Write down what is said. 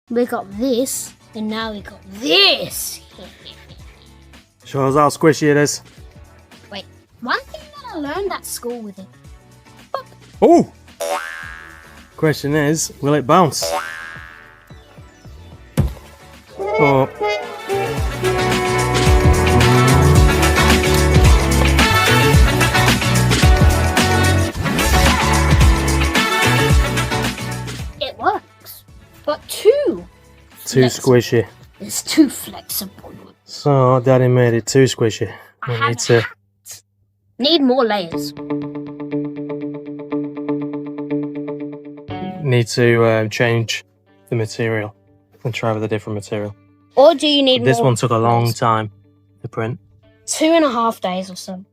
We got this, and now we got this. Shows how squishy it is. Wait, one thing that I learned at school with it. Oh! Question is, will it bounce? Oh. It works, but too Squishy. It's too flexible. So, Daddy made it too squishy. I need more layers. Need to change the material and try with a different material. Or do you need This more one took a long layers? time to print. 2.5 days or so.